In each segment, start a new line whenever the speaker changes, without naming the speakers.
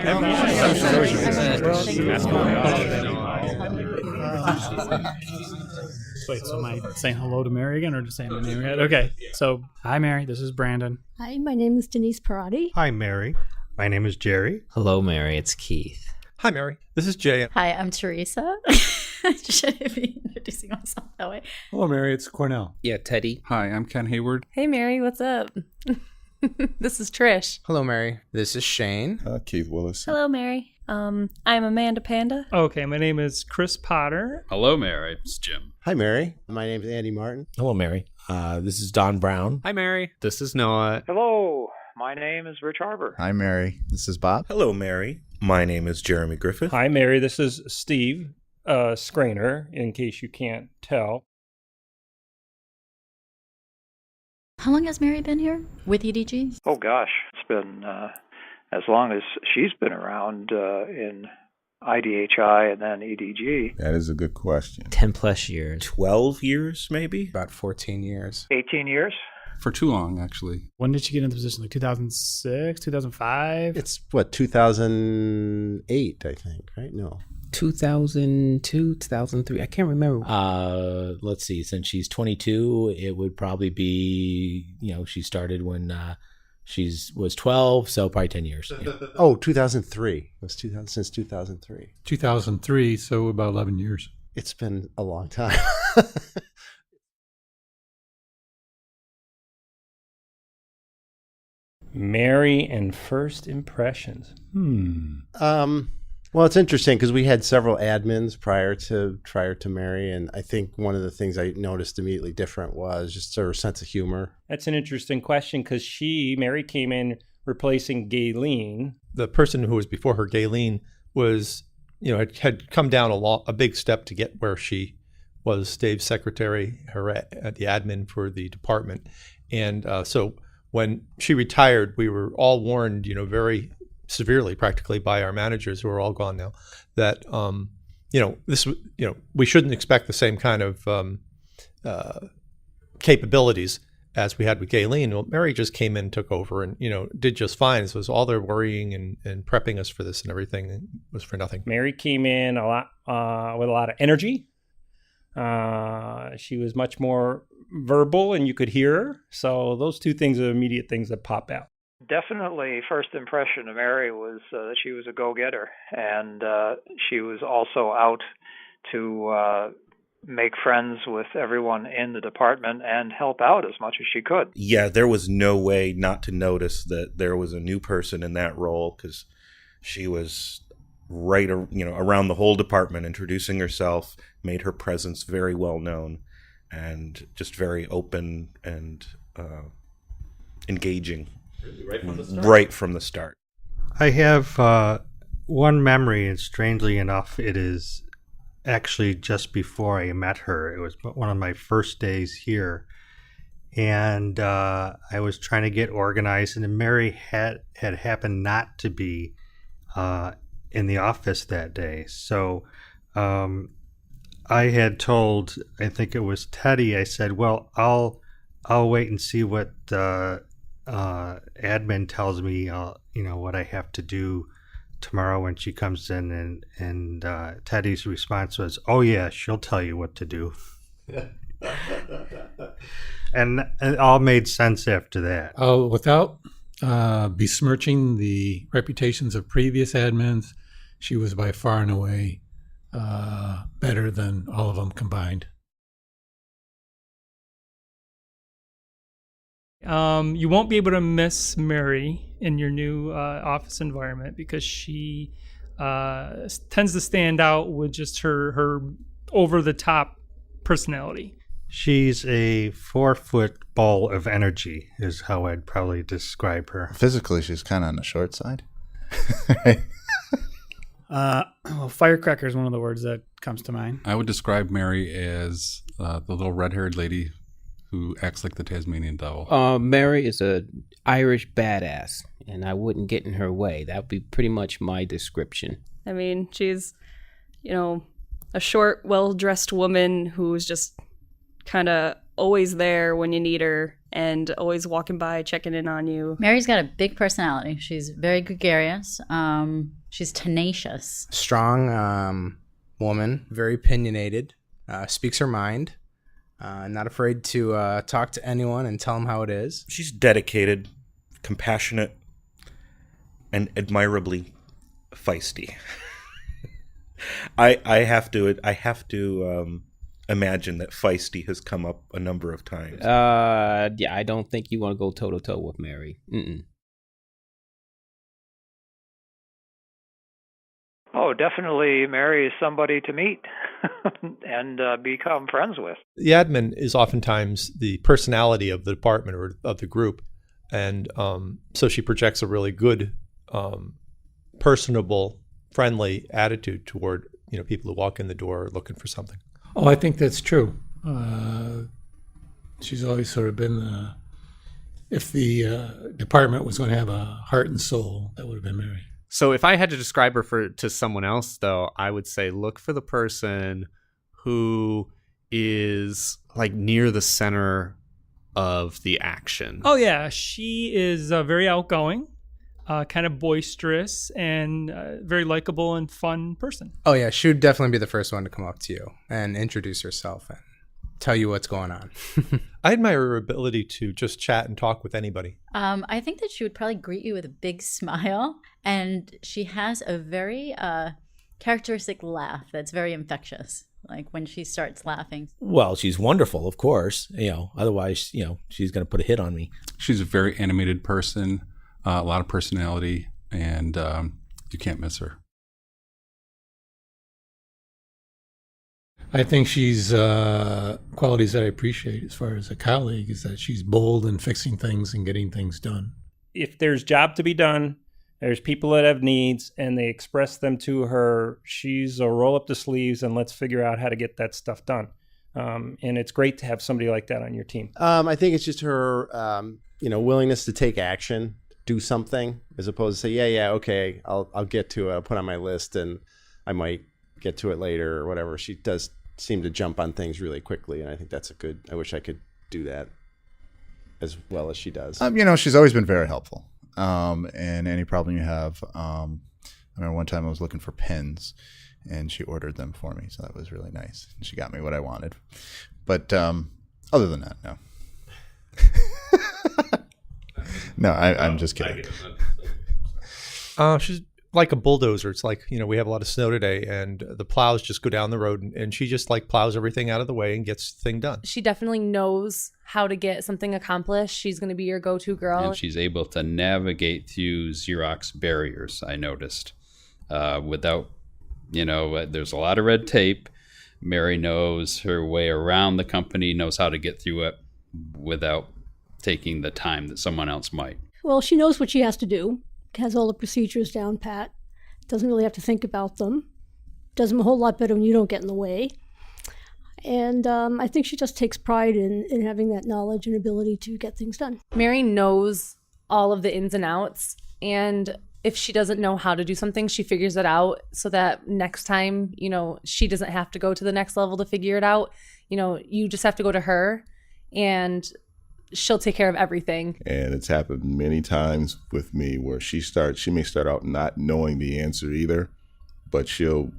Wait, so am I saying hello to Mary again or just saying my name again? Okay, so hi Mary, this is Brandon.
Hi, my name is Denise Parati.
Hi, Mary. My name is Jerry.
Hello, Mary. It's Keith.
Hi, Mary. This is Jay.
Hi, I'm Teresa. I shouldn't be introducing myself that way.
Hello, Mary. It's Cornell.
Yeah, Teddy.
Hi, I'm Ken Hayward.
Hey, Mary. What's up? This is Trish.
Hello, Mary. This is Shane.
Keith Willis.
Hello, Mary. I'm Amanda Panda.
Okay, my name is Chris Potter.
Hello, Mary. It's Jim.
Hi, Mary. My name is Andy Martin.
Hello, Mary. This is Don Brown.
Hi, Mary.
This is Noah.
Hello. My name is Rich Harbor.
Hi, Mary. This is Bob.
Hello, Mary. My name is Jeremy Griffith.
Hi, Mary. This is Steve Scrainer, in case you can't tell.
How long has Mary been here with EDG?
Oh, gosh. It's been as long as she's been around in IDHI and then EDG.
That is a good question.
10 plus years.
12 years, maybe?
About 14 years.
18 years.
For too long, actually.
When did she get into the position? Like 2006, 2005?
It's, 2008, I think, right? No.
2002, 2003. I can't remember. Let's see. Since she's 22, it would probably be, she started when she was 12, so probably 10 years. Yeah.
Oh, 2003. It was since 2003.
2003, so about 11 years.
It's been a long time.
Mary and first impressions.
Well, it's interesting because we had several admins prior to Mary, and I think one of the things I noticed immediately different was just her sense of humor.
That's an interesting question because Mary came in replacing Gayleen.
The person who was before her, Gayleen, was, had come down a big step to get where she was Dave's secretary, the admin for the department. And so when she retired, we were all warned, very severely, practically, by our managers, who are all gone now, that we shouldn't expect the same kind of capabilities as we had with Gayleen. Well, Mary just came in, took over, and did just fine. So it was all their worrying and prepping us for this and everything was for nothing.
Mary came in a lot with a lot of energy. She was much more verbal, and you could hear her. So those two things are immediate things that pop out.
Definitely, first impression of Mary was that she was a go-getter, and she was also out to make friends with everyone in the department and help out as much as she could.
Yeah, there was no way not to notice that there was a new person in that role, because she was right, around the whole department, introducing herself, made her presence very well known, and just very open and engaging. Right from the start.
I have one memory, and strangely enough, it is actually just before I met her. It was one of my first days here, and I was trying to get organized, and Mary had happened not to be in the office that day. So I had told, I think it was Teddy, I said, well, I'll wait and see what admin tells me, what I have to do tomorrow when she comes in, and Teddy's response was, oh yeah, she'll tell you what to do. And it all made sense after that.
Without besmirching the reputations of previous admins, she was by far and away better than all of them combined.
You won't be able to miss Mary in your new office environment because she tends to stand out with just her over-the-top personality.
She's a 4-foot ball of energy is how I'd probably describe her.
Physically, she's kind of on the short side.
Well, firecracker is one of the words that comes to mind.
I would describe Mary as the little red-haired lady who acts like the Tasmanian devil.
Mary is a Irish badass, and I wouldn't get in her way. That would be pretty much my description.
I mean, she's, a short, well-dressed woman who's just kind of always there when you need her.
and always walking by, checking in on you.
Mary's got a big personality. She's very gregarious. She's tenacious.
Strong woman, very opinionated, speaks her mind, not afraid to talk to anyone and tell them how it is.
She's dedicated, compassionate, and admirably feisty. I have to imagine that feisty has come up a number of times.
Yeah, I don't think you want to go toe to toe with Mary.
Oh, definitely Mary is somebody to meet and become friends with.
The admin is oftentimes the personality of the department or of the group. And so she projects a really good, personable, friendly attitude toward people who walk in the door looking for something.
Oh, I think that's true. She's always sort of been if the department was going to have a heart and soul, that would have been Mary.
So if I had to describe her to someone else, though, I would say look for the person who is like near the center of the action.
Oh, yeah. She is very outgoing, kind of boisterous, and very likable and fun person.
Oh, yeah. She would definitely be the first one to come up to you and introduce herself and tell you what's going on.
I admire her ability to just chat and talk with anybody.
I think that she would probably greet you with a big smile, and she has a very characteristic laugh that's very infectious. Like when she starts laughing.
Well, she's wonderful, of course. Otherwise, she's going to put a hit on me.
She's a very animated person, a lot of personality, and you can't miss her.
I think she's qualities that I appreciate as far as a colleague is that she's bold in fixing things and getting things done.
If there's job to be done, there's people that have needs, and they express them to her, she's a roll up the sleeves and let's figure out how to get that stuff done. And it's great to have somebody like that on your team.
I think it's just her, willingness to take action, do something, as opposed to say, yeah, okay, I'll get to it. I'll put on my list and I might get to it later or whatever. She does seem to jump on things really quickly, and I think that's I wish I could do that as well as she does.
She's always been very helpful. And any problem you have, I remember one time I was looking for pens and she ordered them for me. So that was really nice. And she got me what I wanted. But other than that, no. No, I'm just kidding.
She's like a bulldozer. It's like, we have a lot of snow today and the plows just go down the road and she just like plows everything out of the way and gets the thing done.
She definitely knows how to get something accomplished. She's going to be your go-to girl.
And she's able to navigate through Xerox barriers, I noticed. Without, there's a lot of red tape. Mary knows her way around the company, knows how to get through it without taking the time that someone else might.
Well, she knows what she has to do. Has all the procedures down pat, doesn't really have to think about them, does them a whole lot better when you don't get in the way. And I think she just takes pride in having that knowledge and ability to get things done.
Mary knows all of the ins and outs, and if she doesn't know how to do something, she figures it out so that next time, she doesn't have to go to the next level to figure it out. You just have to go to her and she'll take care of everything.
And it's happened many times with me where she may start out not knowing the answer either, but she'll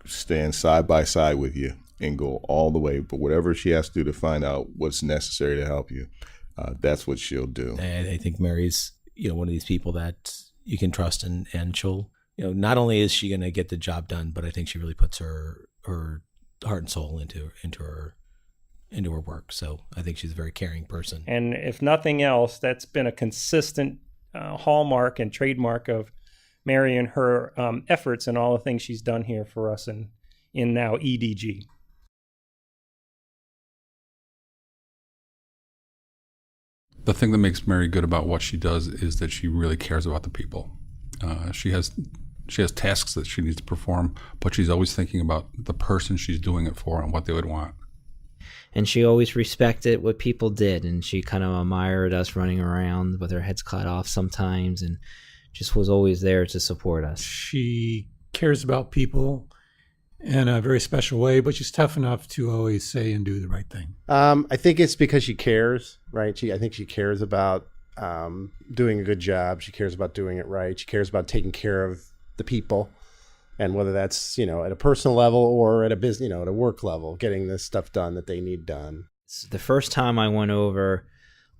stand side by side with you and go all the way. But whatever she has to do to find out what's necessary to help you, that's what she'll do.
And I think Mary's, one of these people that you can trust, and she'll, not only is she going to get the job done, but I think she really puts her heart and soul into her work. So I think she's a very caring person.
And if nothing else, that's been a consistent hallmark and trademark of Mary and her efforts and all the things she's done here for us in now EDG.
The thing that makes Mary good about what she does is that she really cares about the people. She has tasks that she needs to perform, but she's always thinking about the person she's doing it for and what they would want.
And she always respected what people did, and she kind of admired us running around with our heads cut off sometimes, and just was always there to support us.
She cares about people in a very special way, but she's tough enough to always say and do the right thing.
I think it's because she cares, right? I think she cares about doing a good job. She cares about doing it right. She cares about taking care of the people, and whether that's at a personal level or at a business, at a work level, getting this stuff done that they need done.
The first time I went over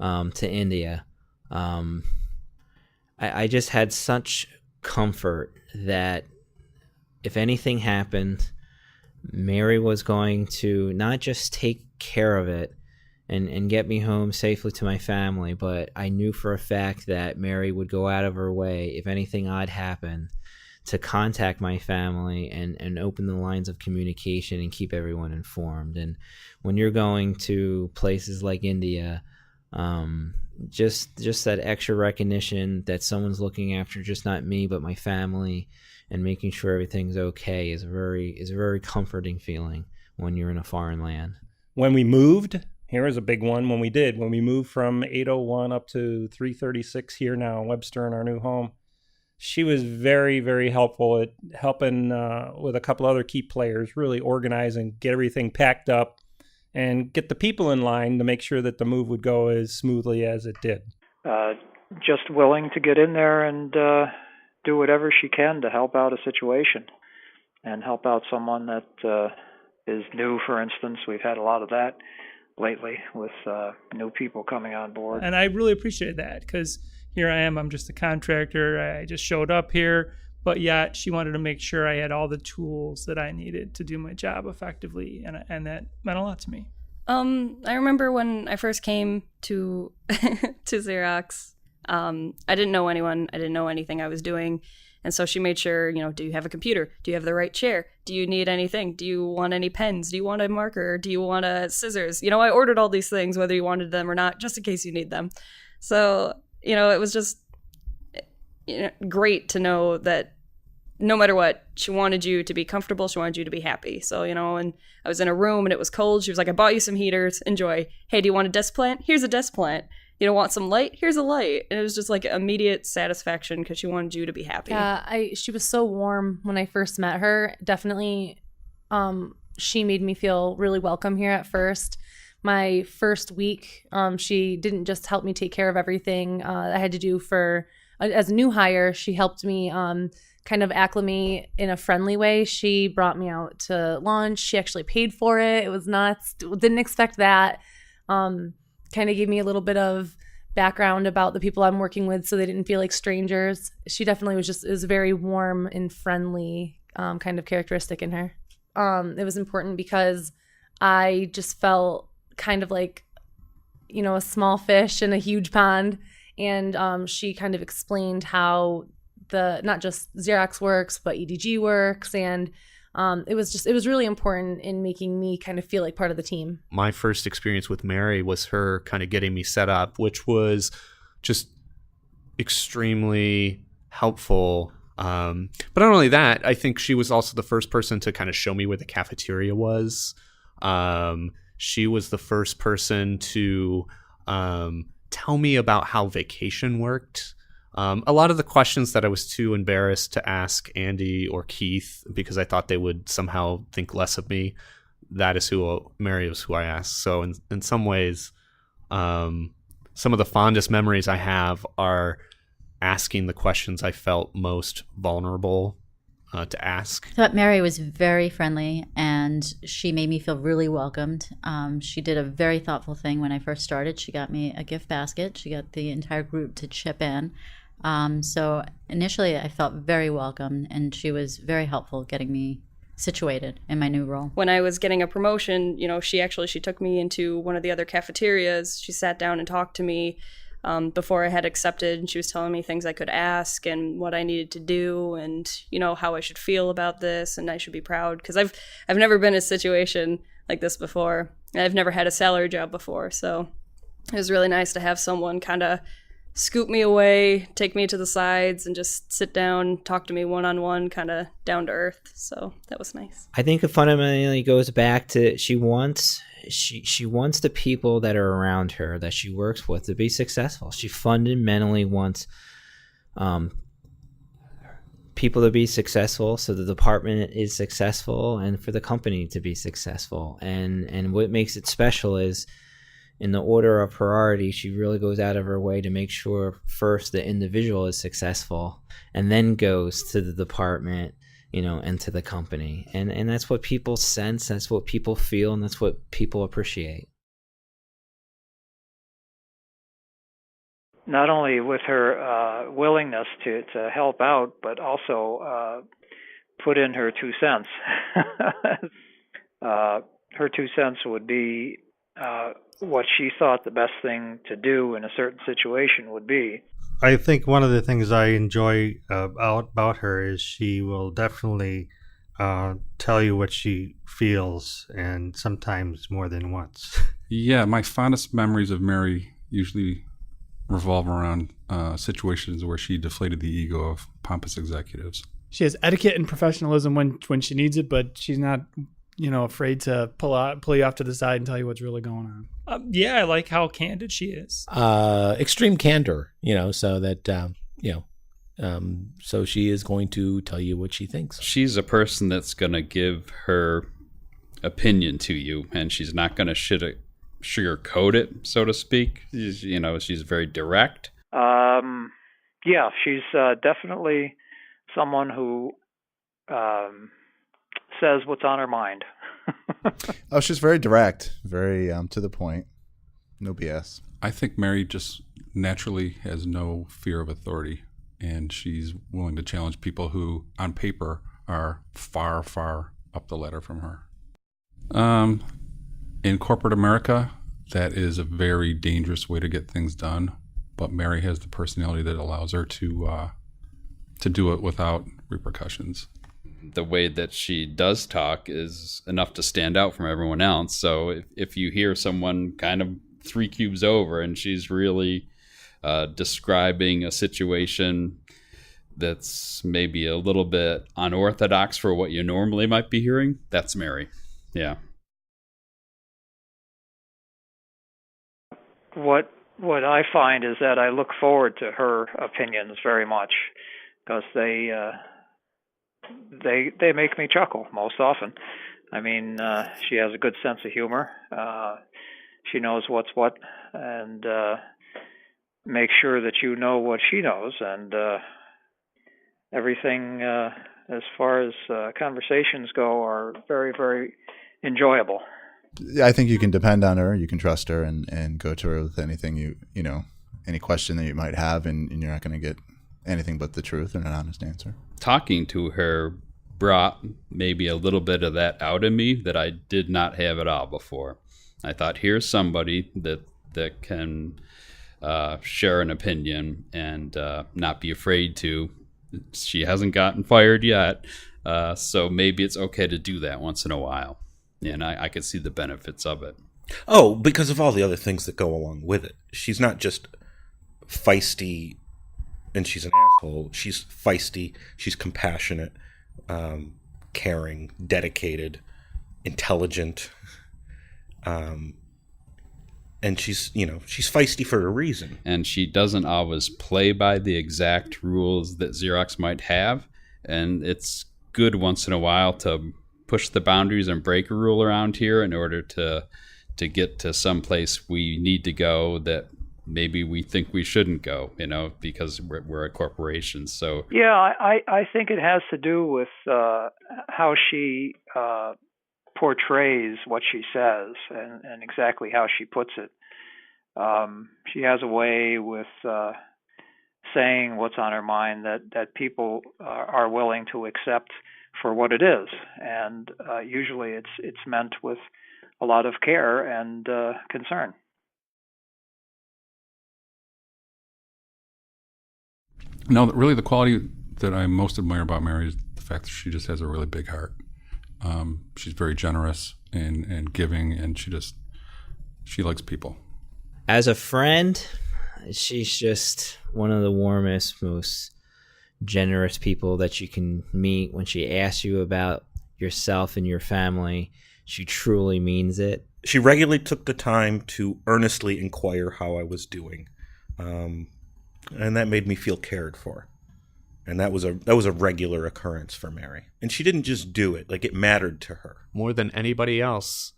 to India, I just had such comfort that if anything happened, Mary was going to not just take care of it and get me home safely to my family, but I knew for a fact that Mary would go out of her way, if anything odd happened, to contact my family and open the lines of communication and keep everyone informed. And when you're going to places like India, just that extra recognition that someone's looking after just not me but my family and making sure everything's okay is a very comforting feeling when you're in a foreign land.
When we moved, here is a big one. When we moved from 801 up to 336 here now in Webster in our new home, she was very, very helpful at helping with a couple other key players, really organize and get everything packed up and get the people in line to make sure that the move would go as smoothly as it did.
Just willing to get in there and do whatever she can to help out a situation and help out someone that is new, for instance. We've had a lot of that lately with new people coming on board.
And I really appreciate that because here I am, I'm just a contractor. I just showed up here, but yet she wanted to make sure I had all the tools that I needed to do my job effectively, and that meant a lot to me.
I remember when I first came to to Xerox, I didn't know anyone. I didn't know anything I was doing. And so she made sure, do you have a computer? Do you have the right chair? Do you need anything? Do you want any pens? Do you want a marker? Do you want a scissors? I ordered all these things, whether you wanted them or not, just in case you need them. So, it was just great to know that no matter what, she wanted you to be comfortable. She wanted you to be happy. So, and I was in a room and it was cold. She was like, I bought you some heaters. Enjoy. Hey, do you want a desk plant? Here's a desk plant. Want some light? Here's a light. And it was just like immediate satisfaction because she wanted you to be happy.
Yeah, she was so warm when I first met her. Definitely, she made me feel really welcome here at first. My first week, she didn't just help me take care of everything I had to do as a new hire. She helped me kind of acclimate in a friendly way. She brought me out to lunch. She actually paid for it. It was nuts. Didn't expect that. Kind of gave me a little bit of background about the people I'm working with so they didn't feel like strangers. She definitely was a very warm and friendly kind of characteristic in her. It was important because I just felt kind of like, a small fish in a huge pond. And she kind of explained how not just Xerox works, but EDG works. And it was really important in making me kind of feel like part of the team.
My first experience with Mary was her kind of getting me set up, which was just extremely helpful. But not only that, I think she was also the first person to kind of show me where the cafeteria was. She was the first person to tell me about how vacation worked. A lot of the questions that I was too embarrassed to ask Andy or Keith because I thought they would somehow think less of me. Mary was who I asked. So in some ways, some of the fondest memories I have are asking the questions I felt most vulnerable to ask.
I thought Mary was very friendly and she made me feel really welcomed. She did a very thoughtful thing when I first started. She got me a gift basket. She got the entire group to chip in. So initially I felt very welcome and she was very helpful getting me situated in my new role.
When I was getting a promotion, she took me into one of the other cafeterias. She sat down and talked to me before I had accepted, and she was telling me things I could ask and what I needed to do and, how I should feel about this and I should be proud because I've never been in a situation like this before. I've never had a salary job before, so it was really nice to have someone kind of scoop me away, take me to the sides, and just sit down, talk to me one-on-one, kind of down to earth. So that was nice.
I think it fundamentally goes back to she wants the people that are around her, that she works with, to be successful. She fundamentally wants people to be successful, so the department is successful, and for the company to be successful. And what makes it special is, in the order of priority, she really goes out of her way to make sure first the individual is successful, and then goes to the department, and to the company. And that's what people sense, that's what people feel, and that's what people appreciate.
Not only with her willingness to help out, but also put in her 2 cents. Her 2 cents would be what she thought the best thing to do in a certain situation would be.
I think one of the things I enjoy about her is she will definitely tell you what she feels, and sometimes more than once.
Yeah, my fondest memories of Mary usually revolve around situations where she deflated the ego of pompous executives.
She has etiquette and professionalism when she needs it, but she's not, afraid to pull you off to the side and tell you what's really going on.
Yeah, I like how candid she is.
Extreme candor, so that, so she is going to tell you what she thinks.
She's a person that's going to give her opinion to you, and she's not going to sugarcoat it, so to speak. She's very direct.
Yeah, she's definitely someone who says what's on her mind.
Oh, she's very direct, very to the point. No BS.
I think Mary just naturally has no fear of authority, and she's willing to challenge people who, on paper, are far, far up the ladder from her. In corporate America, that is a very dangerous way to get things done, but Mary has the personality that allows her to do it without repercussions.
The way that she does talk is enough to stand out from everyone else. So if you hear someone kind of 3 cubes over and she's really describing a situation that's maybe a little bit unorthodox for what you normally might be hearing, that's Mary. Yeah.
What I find is that I look forward to her opinions very much, because they make me chuckle most often. I mean, she has a good sense of humor. She knows what's what, and makes sure that you know what she knows, and everything as far as conversations go are very, very enjoyable.
I think you can depend on her. You can trust her and go to her with anything any question that you might have, and you're not going to get anything but the truth and an honest answer.
Talking to her brought maybe a little bit of that out of me that I did not have at all before. I thought, here's somebody that can share an opinion and not be afraid to. She hasn't gotten fired yet, so maybe it's okay to do that once in a while. And I could see the benefits of it.
Oh, because of all the other things that go along with it. She's not just feisty and she's an asshole. She's feisty, she's compassionate, caring, dedicated, intelligent. And she's feisty for a reason.
And she doesn't always play by the exact rules that Xerox might have. And it's good once in a while to push the boundaries and break a rule around here in order to get to some place we need to go that maybe we think we shouldn't go, because we're a corporation. So
yeah, I think it has to do with how she portrays what she says and exactly how she puts it. She has a way with saying what's on her mind that people are willing to accept for what it is, and usually it's meant with a lot of care and concern.
No, really the quality that I most admire about Mary is the fact that she just has a really big heart. She's very generous and giving, and she likes people.
As a friend, she's just one of the warmest, most generous people that you can meet. When she asks you about yourself and your family, she truly means it.
She regularly took the time to earnestly inquire how I was doing. And that made me feel cared for. And that was a regular occurrence for Mary. And she didn't just do it, like it mattered to her.
More than anybody else,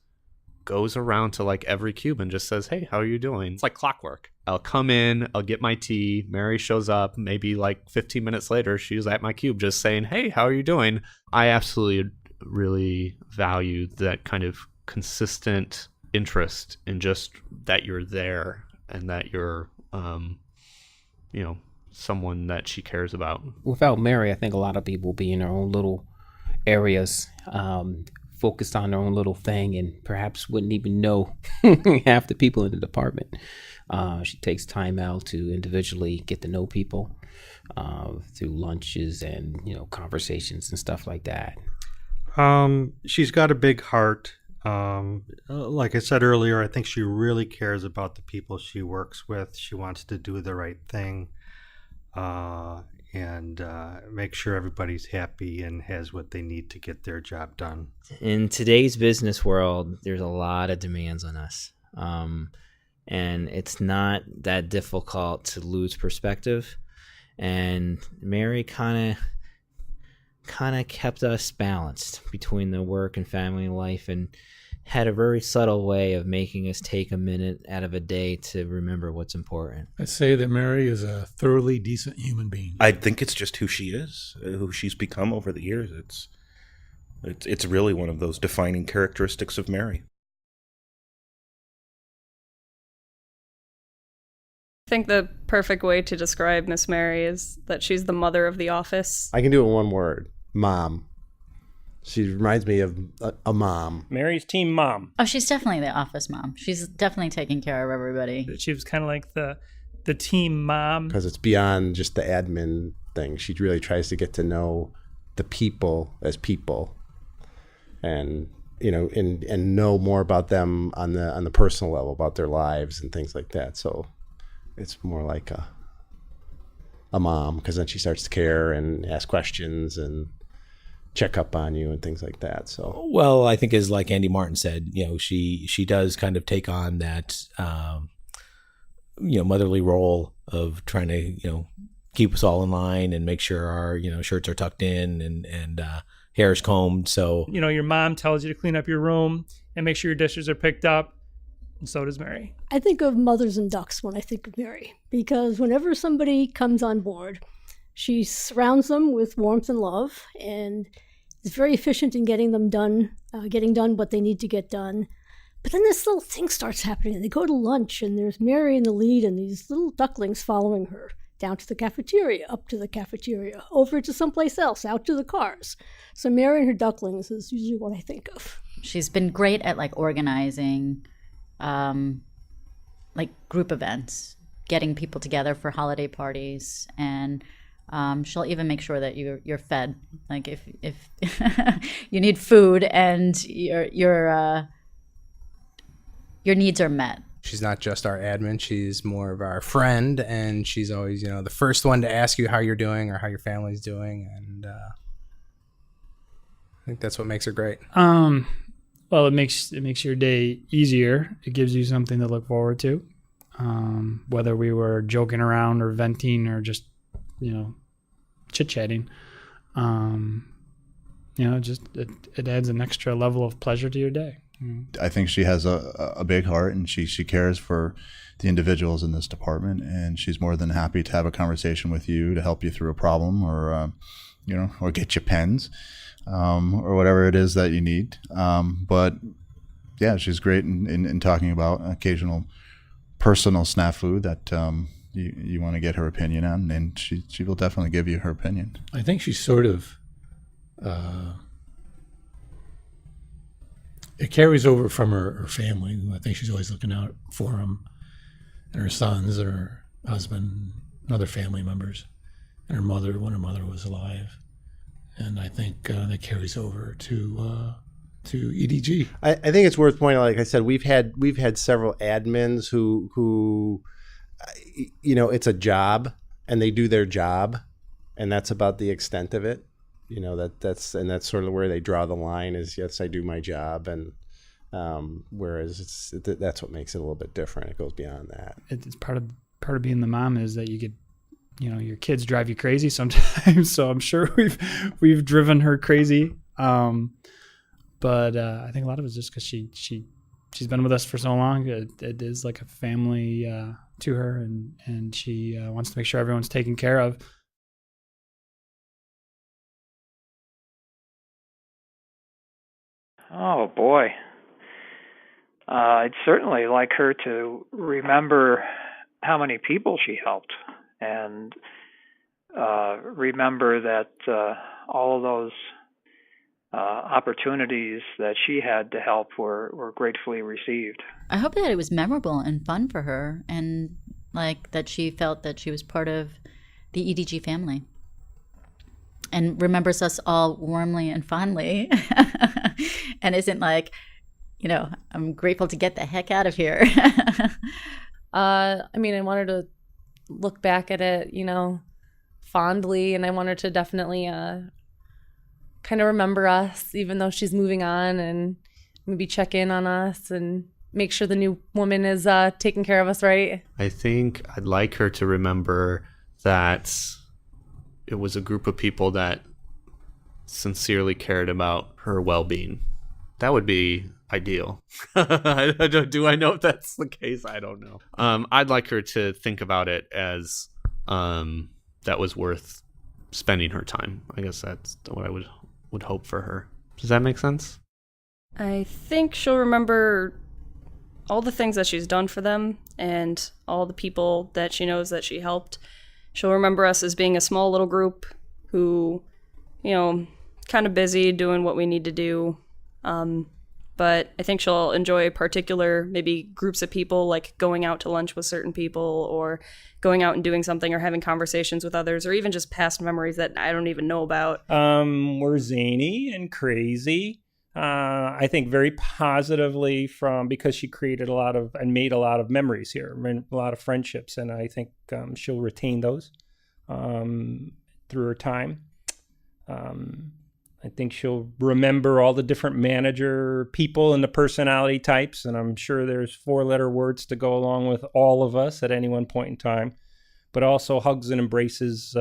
goes around to like every cube and just says, "Hey, how are you doing?" It's like clockwork. I'll come in, I'll get my tea, Mary shows up, maybe like 15 minutes later, she's at my cube just saying, "Hey, how are you doing?" I absolutely really value that kind of consistent interest in just that you're there and that you're, someone that she cares about.
Without Mary, I think a lot of people be in their own little areas, focused on their own little thing, and perhaps wouldn't even know half the people in the department. She takes time out to individually get to know people through lunches and conversations and stuff like that.
She's got a big heart. Like I said earlier, I think she really cares about the people she works with. She wants to do the right thing and make sure everybody's happy and has what they need to get their job done.
In today's business world, there's a lot of demands on us. And it's not that difficult to lose perspective. And Mary kind of kept us balanced between the work and family life, and had a very subtle way of making us take a minute out of a day to remember what's important.
I say that Mary is a thoroughly decent human being.
I think it's just who she is, who she's become over the years. It's really one of those defining characteristics of Mary.
I think the perfect way to describe Miss Mary is that she's the mother of the office.
I can do it in one word: mom. She reminds me of a mom.
Mary's team mom.
Oh, she's definitely the office mom. She's definitely taking care of everybody.
She was kind of like the team mom.
Because it's beyond just the admin thing. She really tries to get to know the people as people, and and know more about them on the personal level, about their lives and things like that. So it's more like a mom, because then she starts to care and ask questions and check up on you and things like that. So,
well, I think as like Andy Martin said, she does kind of take on that, motherly role of trying to, keep us all in line and make sure our, shirts are tucked in and hair is combed. So,
your mom tells you to clean up your room and make sure your dishes are picked up. And so does Mary.
I think of mothers and ducks when I think of Mary, because whenever somebody comes on board, she surrounds them with warmth and love, and is very efficient in getting done what they need to get done. But then this little thing starts happening. They go to lunch, and there's Mary in the lead, and these little ducklings following her down to the cafeteria, up to the cafeteria, over to someplace else, out to the cars. So Mary and her ducklings is usually what I think of.
She's been great at organizing group events, getting people together for holiday parties, and she'll even make sure that you're fed. Like if you need food and your needs are met.
She's not just our admin, she's more of our friend, and she's always, the first one to ask you how you're doing or how your family's doing, and I think that's what makes her great.
Well, it makes your day easier. It gives you something to look forward to. Whether we were joking around or venting or just, chit-chatting, it adds an extra level of pleasure to your day.
I think she has a big heart, and she cares for the individuals in this department, and she's more than happy to have a conversation with you to help you through a problem or get you pens. Or whatever it is that you need. But yeah, she's great in talking about occasional personal snafu that you want to get her opinion on, and she will definitely give you her opinion.
I think she's sort of, it carries over from her family. I think she's always looking out for them, and her sons, and her husband, and other family members, and her mother when her mother was alive. And I think that carries over to EDG.
I think it's worth pointing out, like I said, we've had several admins who it's a job and they do their job, and that's about the extent of it. That's sort of where they draw the line is, yes, I do my job, and whereas that's what makes it a little bit different. It goes beyond that.
It's part of being the mom is that you get your kids drive you crazy sometimes. So I'm sure we've driven her crazy. But I think a lot of it is just because she's been with us for so long. It is like a family to her, and she wants to make sure everyone's taken care of.
Oh boy. I'd certainly like her to remember how many people she helped, and remember that all of those opportunities that she had to help were gratefully received.
I hope that it was memorable and fun for her, and like that she felt that she was part of the EDG family and remembers us all warmly and fondly and isn't like, I'm grateful to get the heck out of here.
I want her to look back at it, fondly, and I want her to definitely kind of remember us, even though she's moving on, and maybe check in on us and make sure the new woman is taking care of us right.
I think I'd like her to remember that it was a group of people that sincerely cared about her well-being. That would be ideal. Do I know if that's the case? I don't know. I'd like her to think about it as that was worth spending her time. I guess that's what I would hope for her. Does that make sense?
I think she'll remember all the things that she's done for them and all the people that she knows that she helped. She'll remember us as being a small little group who, kind of busy doing what we need to do. But I think she'll enjoy particular maybe groups of people, like going out to lunch with certain people or going out and doing something or having conversations with others, or even just past memories that I don't even know about.
We're zany and crazy. I think very positively because she created and made a lot of memories here, a lot of friendships, and I think she'll retain those through her time. I think she'll remember all the different manager people and the personality types, and I'm sure there's 4-letter words to go along with all of us at any one point in time, but also hugs and embraces,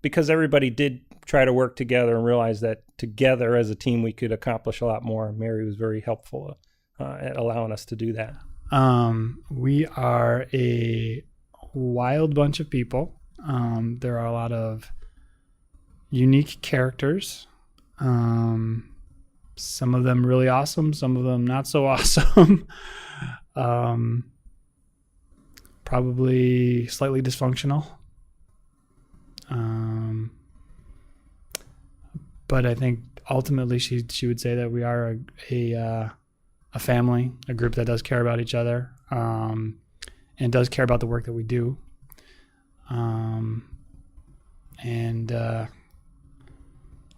because everybody did try to work together and realize that together as a team we could accomplish a lot more. Mary was very helpful at allowing us to do that.
We are a wild bunch of people. There are a lot of unique characters. Some of them really awesome, some of them not so awesome. Probably slightly dysfunctional. But I think ultimately she would say that we are a family, a group that does care about each other, and does care about the work that we do.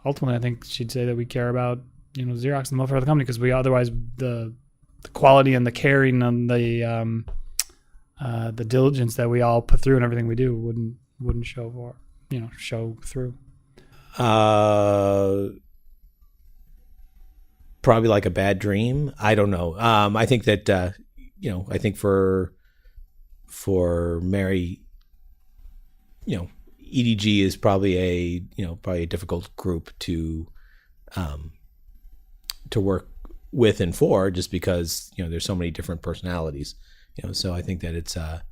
Ultimately, I think she'd say that we care about, Xerox and the welfare of the company, because we otherwise the quality and the caring and the diligence that we all put through and everything we do wouldn't show through.
Probably like a bad dream. I don't know. I think that I think for Mary, EDG is probably a difficult group to work with and for, just because there's so many different personalities. So I think that it's a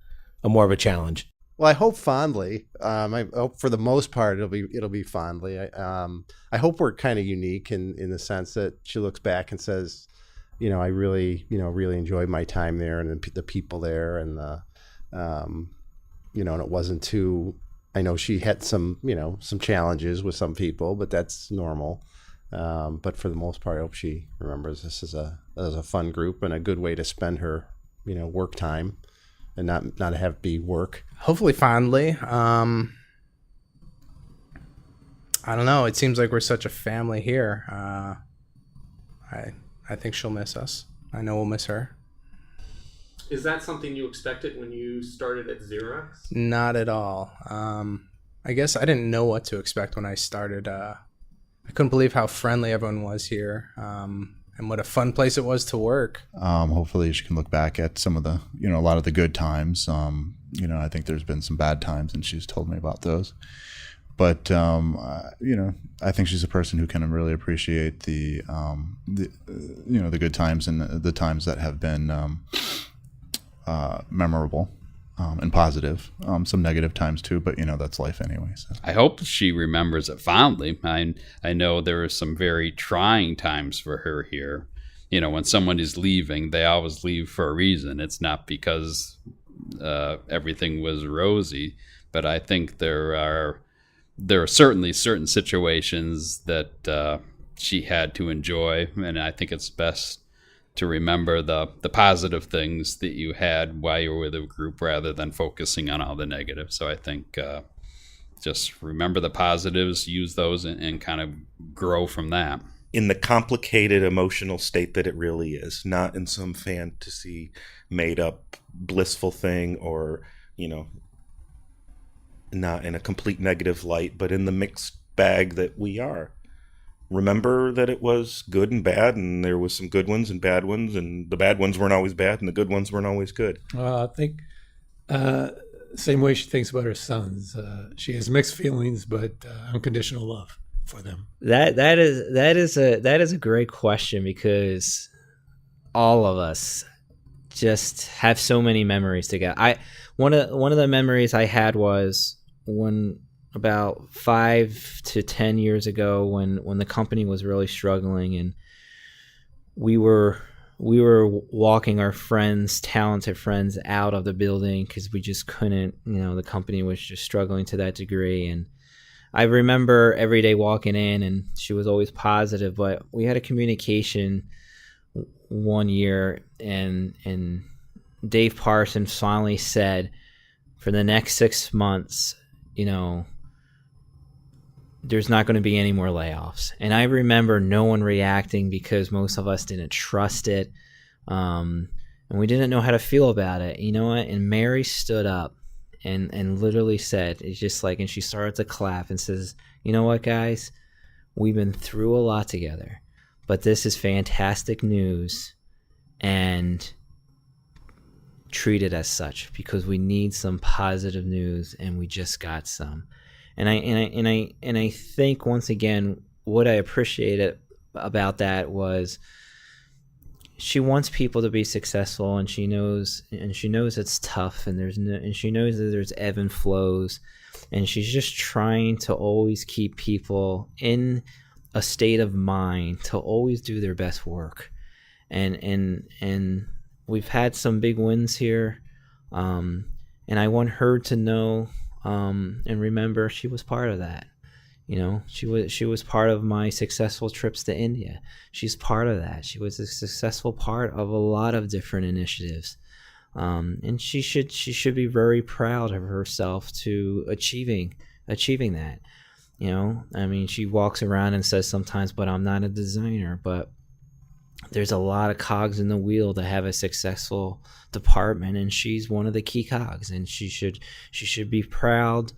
more of a challenge.
Well, I hope fondly. I hope for the most part it'll be fondly. I hope we're kind of unique in the sense that she looks back and says, I really enjoyed my time there and the people there, and and it wasn't too. I know she had some challenges with some people, but that's normal. But for the most part, I hope she remembers this as a fun group and a good way to spend her, work time, and not have it be work.
Hopefully fondly. I don't know. It seems like we're such a family here. I think she'll miss us. I know we'll miss her.
Is that something you expected when you started at Xerox?
Not at all. I guess I didn't know what to expect when I started. I couldn't believe how friendly everyone was here. and what a fun place it was to work.
Hopefully she can look back at some of the, a lot of the good times. I think there's been some bad times, and she's told me about those. But I think she's a person who can really appreciate the good times and the times that have been memorable and positive. Some negative times too, but that's life anyway. So.
I hope she remembers it fondly. I know there are some very trying times for her here. When someone is leaving, they always leave for a reason. It's not because everything was rosy, but I think there are certainly certain situations that she had to enjoy, and I think it's best to remember the positive things that you had while you were with a group rather than focusing on all the negative. So I think just remember the positives, use those, and kind of grow from that.
In the complicated emotional state that it really is, not in some fantasy made up blissful thing or, not in a complete negative light, but in the mixed bag that we are. Remember that it was good and bad, and there was some good ones and bad ones, and the bad ones weren't always bad, and the good ones weren't always good.
I think same way she thinks about her sons. She has mixed feelings, but unconditional love for them.
That is a great question, because all of us just have so many memories together. One of the memories I had was when about 5 to 10 years ago, when the company was really struggling, and we were walking our talented friends out of the building because we just couldn't, the company was just struggling to that degree. And I remember every day walking in, and she was always positive, but we had a communication one year, and Dave Parsons finally said, for the next 6 months, there's not going to be any more layoffs. And I remember no one reacting because most of us didn't trust it. And we didn't know how to feel about it. You know what? And Mary stood up and literally said, it's just like, and she started to clap and says, you know what, guys? We've been through a lot together, but this is fantastic news, and treat it as such, because we need some positive news, and we just got some. And I think, once again, what I appreciated about that was she wants people to be successful, and she knows it's tough, and she knows that there's ebb and flows, and she's just trying to always keep people in a state of mind to always do their best work. And we've had some big wins here, and I want her to know and remember she was part of that. She was part of my successful trips to India. She's part of that. She was a successful part of a lot of different initiatives, and she should be very proud of herself to achieving that. She walks around and says sometimes, "But I'm not a designer." But there's a lot of cogs in the wheel to have a successful department, and she's one of the key cogs, and she should be proud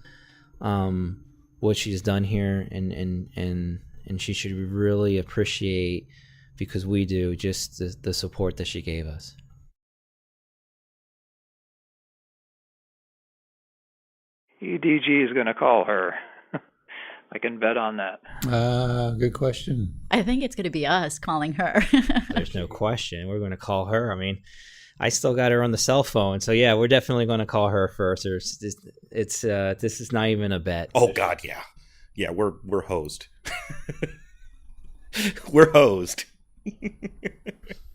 what she's done here, and she should really appreciate, because we do, just the support that she gave us.
EDG is going to call her. I can bet on that.
Good question.
I think it's going to be us calling her.
There's no question. We're going to call her. I still got her on the cell phone, so yeah, we're definitely going to call her first. This is not even a bet.
Oh God, yeah, we're hosed. We're hosed.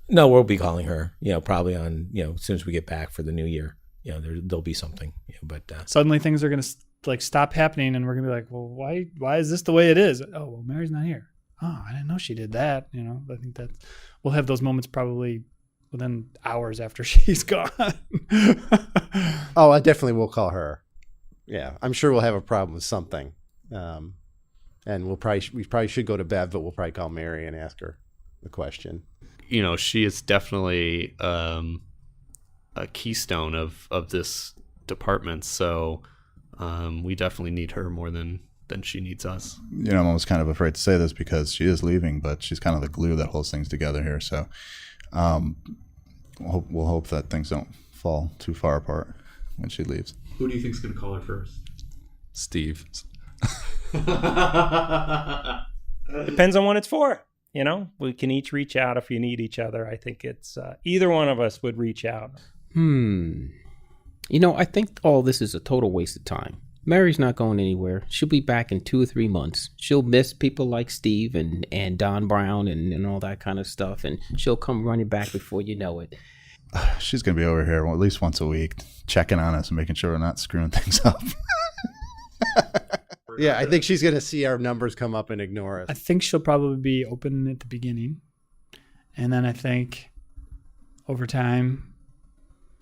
No, we'll be calling her. Probably on as soon as we get back for the new year. There'll be something. But
suddenly things are going to stop happening, and we're gonna be like, well, why is this the way it is? Oh, well, Mary's not here. Oh, I didn't know she did that. I think that we'll have those moments probably within hours after she's gone.
Oh, I definitely will call her. Yeah, I'm sure we'll have a problem with something, and we probably should go to Bev, but we'll probably call Mary and ask her the question.
She is definitely a keystone of this department, so we definitely need her more than then she needs us.
You know, I'm almost kind of afraid to say this because she is leaving, but she's kind of the glue that holds things together here. So we'll hope that things don't fall too far apart when she leaves.
Who do you think's going to call her first?
Steve.
Depends on what it's for. You know, we can each reach out if you need each other. I think it's either one of us would reach out.
You know, I think all this is a total waste of time. Mary's not going anywhere. She'll be back in 2 or 3 months. She'll miss people like Steve and Don Brown and all that kind of stuff, and she'll come running back before you know it.
She's going to be over here at least once a week, checking on us and making sure we're not screwing things up.
Yeah, I think she's going to see our numbers come up and ignore us.
I think she'll probably be open at the beginning. And then I think over time,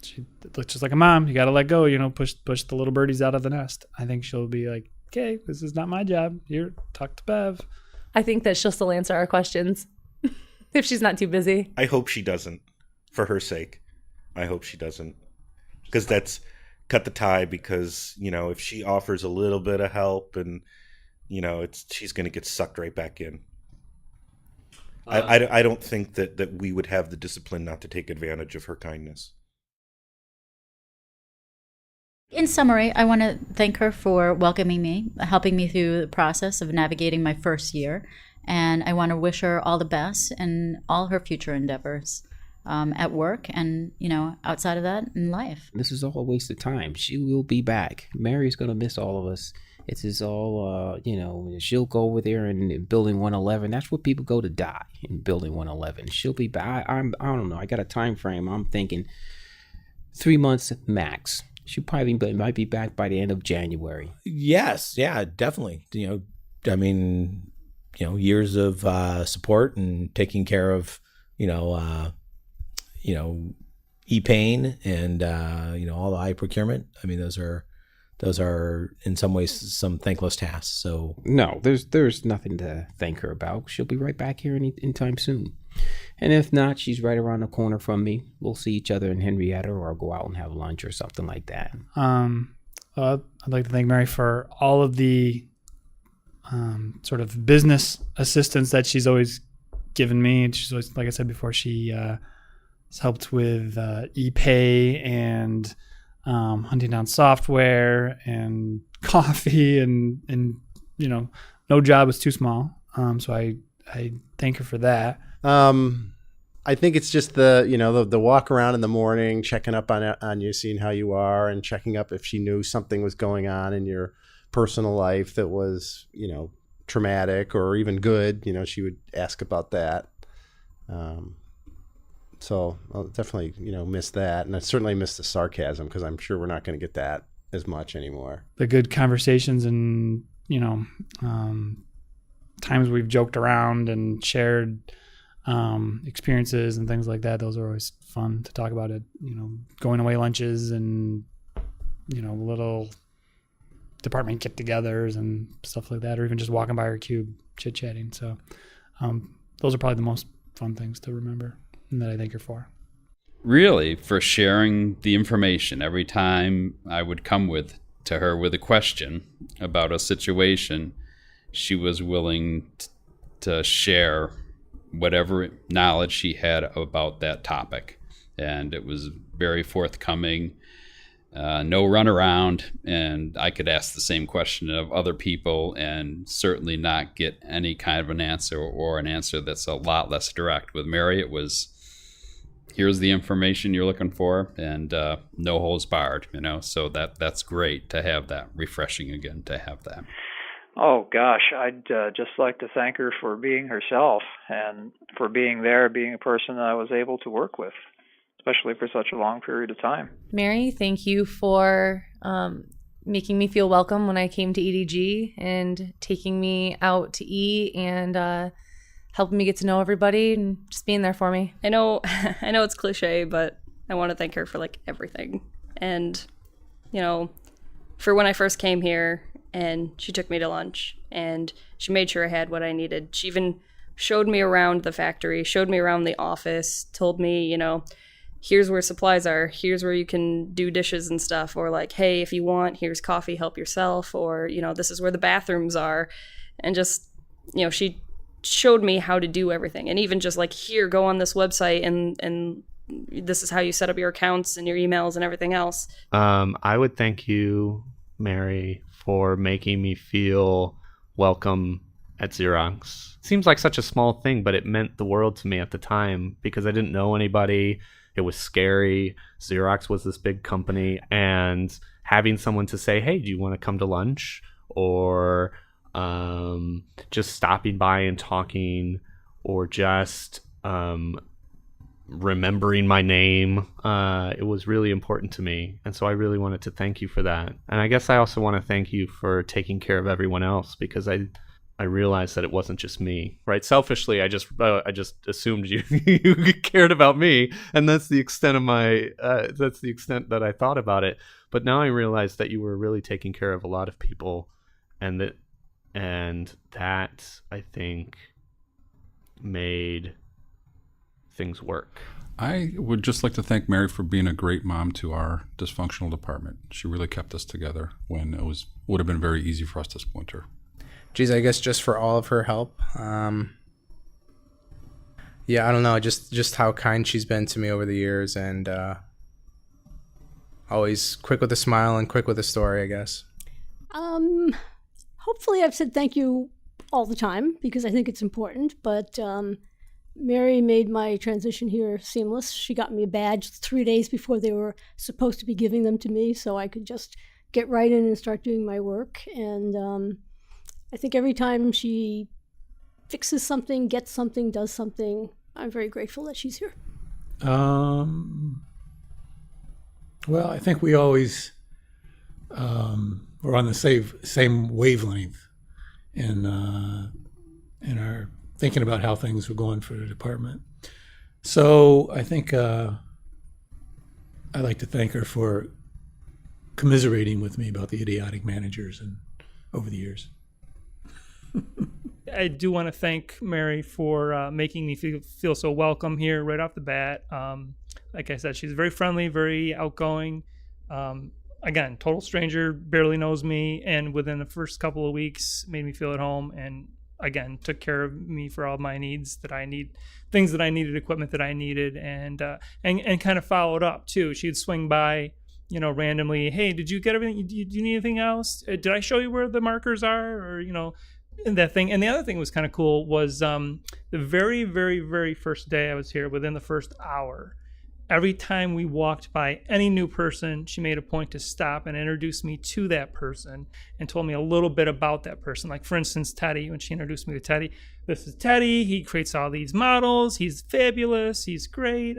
she looks just like a mom. You got to let go, you know, push the little birdies out of the nest. I think she'll be like, okay, this is not my job. Here, talk to Bev.
I think that she'll still answer our questions if she's not too busy.
I hope she doesn't, for her sake. I hope she doesn't. Because that's cut the tie, because, you know, if she offers a little bit of help and, you know, she's going to get sucked right back in. I don't think that we would have the discipline not to take advantage of her kindness.
In summary, I want to thank her for welcoming me, helping me through the process of navigating my first year, and I want to wish her all the best in all her future endeavors at work and, you know, outside of that in life.
This is all a waste of time. She will be back. Mary's going to miss all of us. It is all, you know, she'll go over there in Building 111. That's where people go to die, in Building 111. She'll be back. I don't know. I got a time frame. I'm thinking 3 months max. She probably might be back by the end of January.
Yes, yeah, definitely. You know, I mean, you know, years of support and taking care of, e-pain and you know, all the procurement. I mean, those are in some ways some thankless tasks. So
no, there's nothing to thank her about. She'll be right back here anytime soon. And if not, she's right around the corner from me. We'll see each other in Henrietta or go out and have lunch or something like that.
I'd like to thank Mary for all of the sort of business assistance that she's always given me. And she's always, like I said before, she has helped with e-pay and hunting down software and coffee and you know, no job was too small. So I thank her for that.
I think it's just the walk around in the morning, checking up on you, seeing how you are, and checking up if she knew something was going on in your personal life that was, you know, traumatic or even good. You know, she would ask about that. So I'll definitely, you know, miss that. And I certainly miss the sarcasm, because I'm sure we're not going to get that as much anymore.
The good conversations and, you know, times we've joked around and shared experiences and things like that. Those are always fun to talk about. It, you know, going away lunches and, you know, little department get-togethers and stuff like that, or even just walking by our cube chit-chatting. So those are probably the most fun things to remember and that I thank her for.
Really, for sharing the information. Every time I would come to her with a question about a situation, she was willing to share whatever knowledge she had about that topic. And it was very forthcoming, no runaround. And I could ask the same question of other people and certainly not get any kind of an answer, or an answer that's a lot less direct. With Mary, it was, here's the information you're looking for, and no holds barred, you know. So that's great to have that, refreshing again to have that.
Oh, gosh, I'd just like to thank her for being herself and for being there, being a person that I was able to work with, especially for such a long period of time.
Mary, thank you for making me feel welcome when I came to EDG and taking me out to eat and helping me get to know everybody and just being there for me.
I know it's cliche, but I want to thank her for like everything. And, you know, for when I first came here, and she took me to lunch, and she made sure I had what I needed. She even showed me around the factory, showed me around the office, told me, you know, here's where supplies are, here's where you can do dishes and stuff, or like, hey, if you want, here's coffee, help yourself, or, you know, this is where the bathrooms are. And just, you know, she showed me how to do everything. And even just like, here, go on this website and this is how you set up your accounts and your emails and everything else.
I would thank you, Mary, for making me feel welcome at Xerox. Seems like such a small thing, but it meant the world to me at the time because I didn't know anybody. It was scary. Xerox was this big company, and having someone to say, hey, do you want to come to lunch? Or just stopping by and talking, or just remembering my name. It was really important to me. And so I really wanted to thank you for that. And I guess I also want to thank you for taking care of everyone else, because I realized that it wasn't just me, right? Selfishly, I just assumed you you cared about me, and that's the extent of my that's the extent that I thought about it. But now I realize that you were really taking care of a lot of people, and that I think made things work.
I would just like to thank Mary for being a great mom to our dysfunctional department. She really kept us together when it would have been very easy for us to splinter.
Geez, I guess just for all of her help. Yeah, I don't know, just how kind she's been to me over the years, and always quick with a smile and quick with a story, I guess.
Hopefully I've said thank you all the time because I think it's important, but Mary made my transition here seamless. She got me a badge 3 days before they were supposed to be giving them to me, so I could just get right in and start doing my work. And I think every time she fixes something, gets something, does something, I'm very grateful that she's here.
Well, I think we always were on the same wavelength in our thinking about how things were going for the department. So I think I'd like to thank her for commiserating with me about the idiotic managers and over the years.
I do want to thank Mary for making me feel so welcome here right off the bat. Like I said, she's very friendly, very outgoing. Again, total stranger, barely knows me, and within the first couple of weeks made me feel at home, and again took care of me for all my needs that I need, things that I needed, equipment that I needed, and kind of followed up too. She'd swing by, you know, randomly. Hey, did you get everything? Do you need anything else? Did I show you where the markers are? Or, you know, that thing. And the other thing was kind of cool was the very, very, very first day I was here, within the first hour, every time we walked by any new person, she made a point to stop and introduce me to that person and told me a little bit about that person. Like, for instance, Teddy, when she introduced me to Teddy, this is Teddy. He creates all these models. He's fabulous. He's great.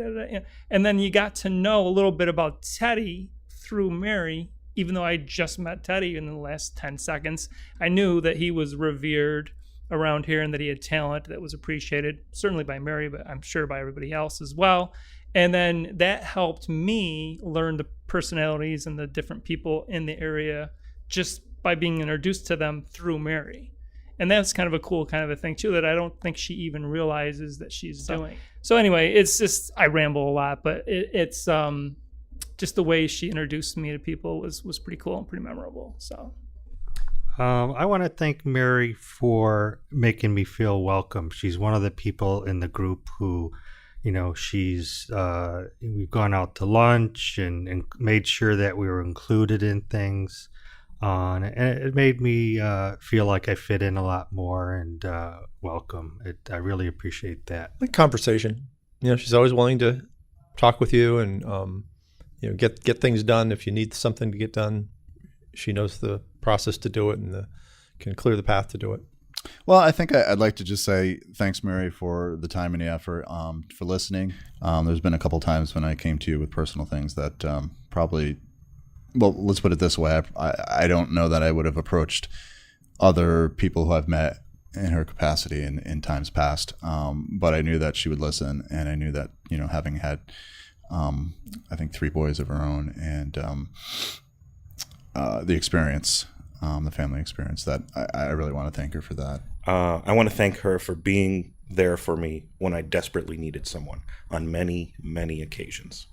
And then you got to know a little bit about Teddy through Mary. Even though I just met Teddy in the last 10 seconds, I knew that he was revered around here and that he had talent that was appreciated, certainly by Mary, but I'm sure by everybody else as well. And then that helped me learn the personalities and the different people in the area just by being introduced to them through Mary. And that's kind of a cool kind of a thing too, that I don't think she even realizes that she's doing. So anyway, it's just, I ramble a lot, but it's just the way she introduced me to people was pretty cool and pretty memorable. So
I want to thank Mary for making me feel welcome. She's one of the people in the group who, you know, we've gone out to lunch and made sure that we were included in things. And it made me feel like I fit in a lot more and welcome. I really appreciate that.
Like conversation. You know, she's always willing to talk with you and you know, get things done. If you need something to get done, she knows the process to do it and can clear the path to do it.
Well, I think I'd like to just say thanks, Mary, for the time and the effort, for listening. There's been a couple times when I came to you with personal things that probably, well, let's put it this way. I don't know that I would have approached other people who I've met in her capacity in times past. But I knew that she would listen, and I knew that, you know, having had, I think 3 boys of her own, and the experience, the family experience, that I really want to thank her for that.
I want to thank her for being there for me when I desperately needed someone on many, many occasions.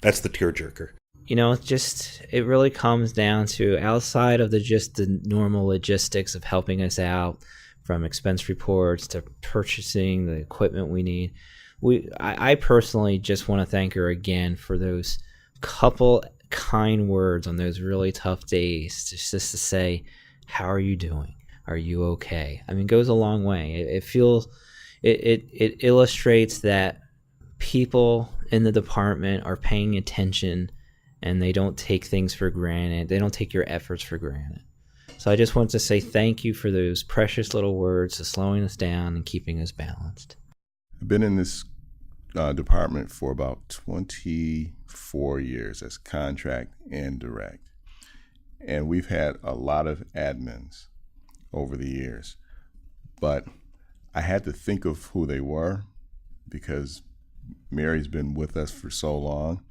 That's the tearjerker.
You know, it really comes down to, outside of the normal logistics of helping us out, from expense reports to purchasing the equipment we need. I personally just want to thank her again for those couple kind words on those really tough days, just to say, how are you doing? Are you okay? I mean, it goes a long way. It illustrates that people in the department are paying attention, and they don't take things for granted. They don't take your efforts for granted. So I just want to say thank you for those precious little words of slowing us down and keeping us balanced.
I've been in this department for about 24 years as contract and direct. And we've had a lot of admins over the years. But I had to think of who they were, because Mary's been with us for so long.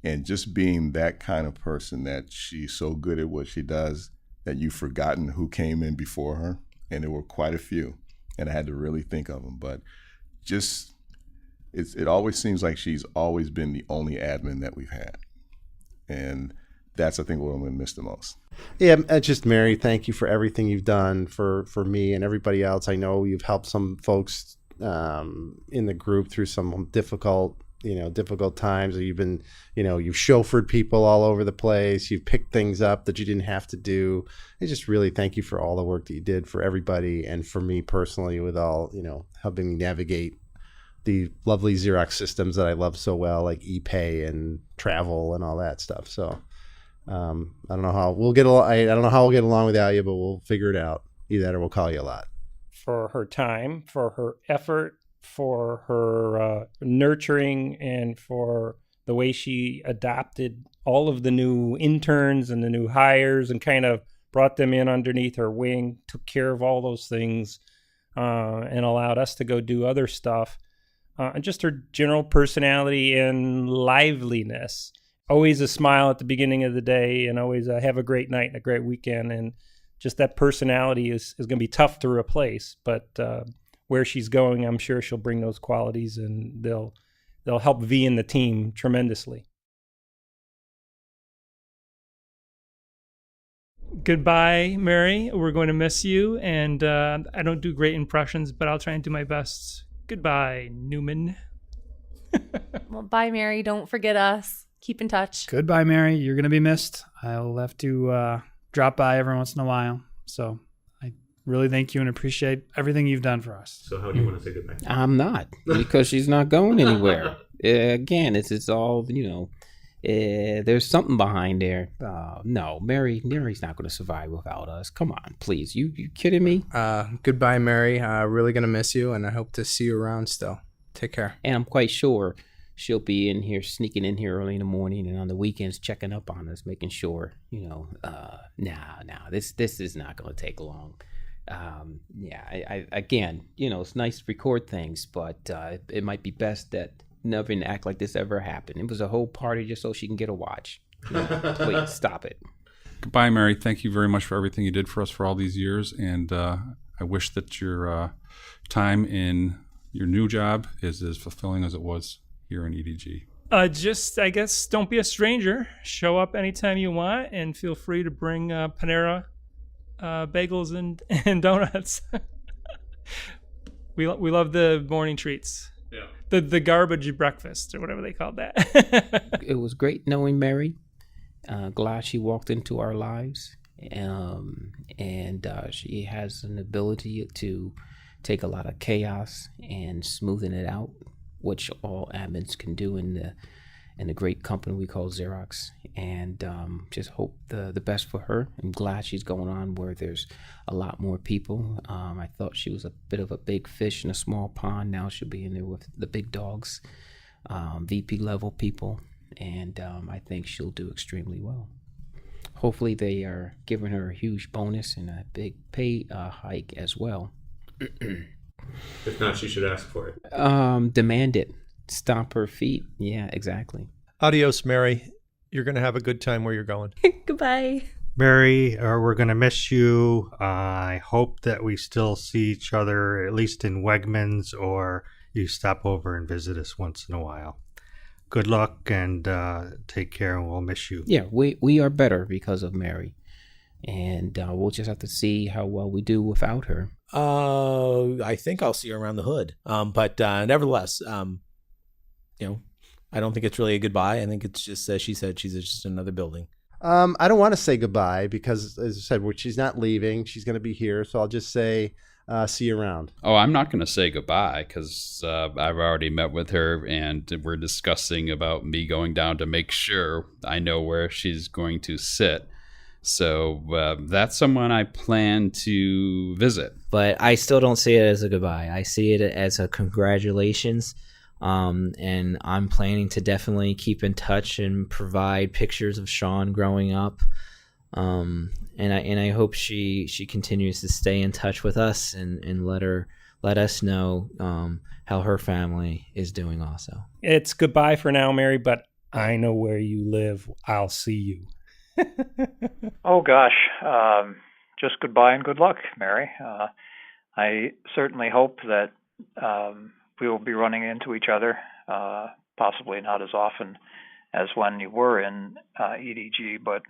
And just being that kind of person, that she's so good at what she does that you've forgotten who came in before her. And there were quite a few. And I had to really think of them. But just, it always seems like she's always been the only admin that we've had. And that's, I think, what I'm going to miss the most.
Yeah, just Mary, thank you for everything you've done for me and everybody else. I know you've helped some folks in the group through some difficult times. You've been, you've chauffeured people all over the place. You've picked things up that you didn't have to do. I just really thank you for all the work that you did for everybody, and for me personally, with all, helping me navigate the lovely Xerox systems that I love so well, like ePay and travel and all that stuff. So I don't know how we'll get along. I don't know how we'll get along without you, but we'll figure it out. Either that or we'll call you a lot.
For her time, for her effort, for her nurturing, and for the way she adopted all of the new interns and the new hires and kind of brought them in underneath her wing, took care of all those things, and allowed us to go do other stuff. And just her general personality and liveliness. Always a smile at the beginning of the day, and always have a great night and a great weekend. And just that personality is going to be tough to replace. But where she's going, I'm sure she'll bring those qualities, and they'll help V and the team tremendously.
Goodbye, Mary. We're going to miss you. And I don't do great impressions, but I'll try and do my best. Goodbye, Newman.
Well, bye, Mary. Don't forget us. Keep in touch.
Goodbye, Mary. You're going to be missed. I'll have to drop by every once in a while. So I really thank you and appreciate everything you've done for us.
So how do you want to say goodbye?
I'm not, because she's not going anywhere. Again, it's all, there's something behind there. No, Mary's not going to survive without us. Come on, please. You kidding me?
Goodbye, Mary. Really going to miss you, and I hope to see you around still. Take care.
And I'm quite sure she'll be in here, sneaking in here early in the morning, and on the weekends checking up on us, making sure, this is not going to take long. Again, it's nice to record things, but it might be best that nothing act like this ever happened. It was a whole party just so she can get a watch. Please stop it.
Goodbye, Mary. Thank you very much for everything you did for us for all these years, and I wish that your time in your new job is as fulfilling as it was here in EDG.
Just, I guess, don't be a stranger. Show up anytime you want, and feel free to bring Panera bagels and donuts. We love the morning treats. Yeah. The garbage breakfast, or whatever they called that.
It was great knowing Mary. Glad she walked into our lives. And she has an ability to take a lot of chaos and smoothen it out, which all admins can do in the great company we call Xerox. And just hope the best for her. I'm glad she's going on where there's a lot more people. I thought she was a bit of a big fish in a small pond. Now she'll be in there with the big dogs, VP level people. And I think she'll do extremely well. Hopefully they are giving her a huge bonus and a big pay hike as well.
If not, she should ask for it.
Demand it. Stomp her feet. Yeah, exactly.
Adios, Mary. You're going to have a good time where you're going.
Goodbye.
Mary, we're going to miss you. I hope that we still see each other, at least in Wegmans, or you stop over and visit us once in a while. Good luck and take care, and we'll miss you.
Yeah, we are better because of Mary. And we'll just have to see how well we do without her.
I think I'll see her around the hood. But nevertheless, I don't think it's really a goodbye. I think it's just, as she said, she's just another building.
I don't want to say goodbye because, as I said, she's not leaving. She's going to be here. So I'll just say, see you around.
Oh, I'm not going to say goodbye because I've already met with her and we're discussing about me going down to make sure I know where she's going to sit. So that's someone I plan to visit.
But I still don't see it as a goodbye. I see it as a congratulations. And I'm planning to definitely keep in touch and provide pictures of Sean growing up. And I hope she continues to stay in touch with us and let us know how her family is doing also.
It's goodbye for now, Mary, but I know where you live. I'll see you.
Oh, gosh. Just goodbye and good luck, Mary. I certainly hope that we will be running into each other, possibly not as often as when you were in EDG, but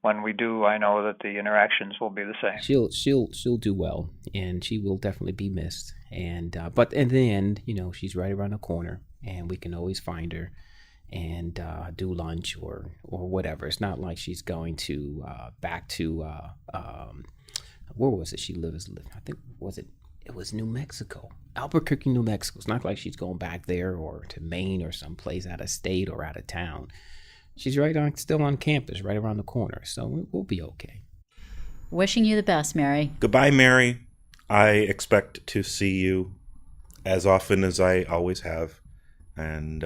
when we do, I know that the interactions will be the same.
She'll do well, and she will definitely be missed. And but in the end, she's right around the corner, and we can always find her and do lunch or whatever. It's not like she's going to back to where was it? She lives. I think it was New Mexico, Albuquerque, New Mexico. It's not like she's going back there or to Maine or someplace out of state or out of town. She's still on campus, right around the corner. So we'll be okay.
Wishing you the best, Mary.
Goodbye, Mary. I expect to see you as often as I always have. And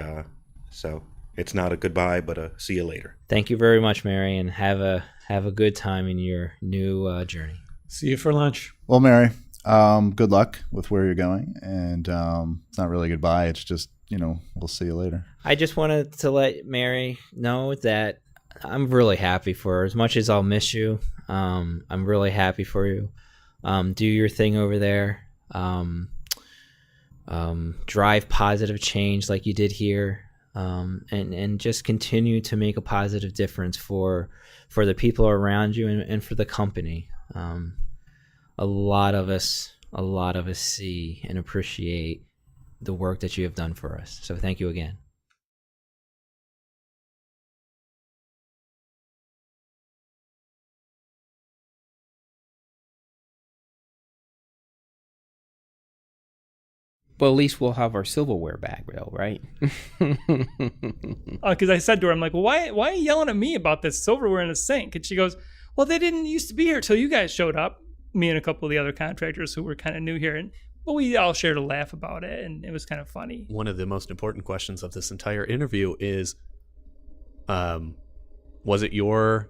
so it's not a goodbye, but a see you later.
Thank you very much, Mary, and have a good time in your new journey.
See you for lunch.
Well, Mary, good luck with where you're going. And it's not really goodbye. It's just, we'll see you later.
I just wanted to let Mary know that I'm really happy for her. As much as I'll miss you, I'm really happy for you. Do your thing over there. Drive positive change like you did here. And just continue to make a positive difference for the people around you and for the company. A lot of us see and appreciate the work that you have done for us. So thank you again. Well, at least we'll have our silverware back, though, right?
Because I said to her, I'm like, well, why are you yelling at me about this silverware in the sink? And she goes, well, they didn't used to be here till you guys showed up. Me and a couple of the other contractors who were kind of new here. And we all shared a laugh about it, and it was kind of funny.
One of the most important questions of this entire interview is, was it your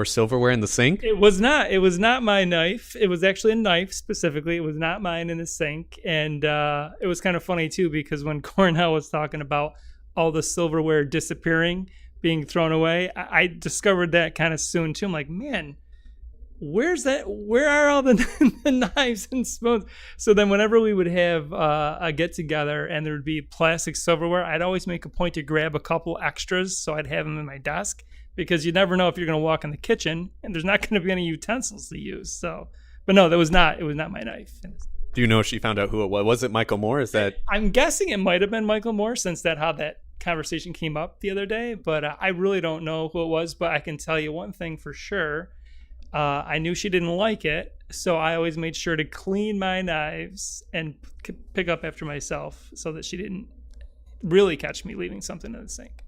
silverware in the sink?
It was not. It was not my knife. It was actually a knife specifically. It was not mine in the sink. And it was kind of funny, too, because when Cornell was talking about all the silverware disappearing, being thrown away, I discovered that kind of soon, too. I'm like, man, where's that? Where are all the knives and spoons? So then whenever we would have a get-together and there would be plastic silverware, I'd always make a point to grab a couple extras so I'd have them in my desk. Because you never know if you're going to walk in the kitchen and there's not going to be any utensils to use. So, but no, it was not my knife.
Do you know if she found out who it was? Was it Michael Moore?
I'm guessing it might have been Michael Moore since how that conversation came up the other day. But I really don't know who it was. But I can tell you one thing for sure. I knew she didn't like it. So I always made sure to clean my knives and pick up after myself so that she didn't really catch me leaving something in the sink.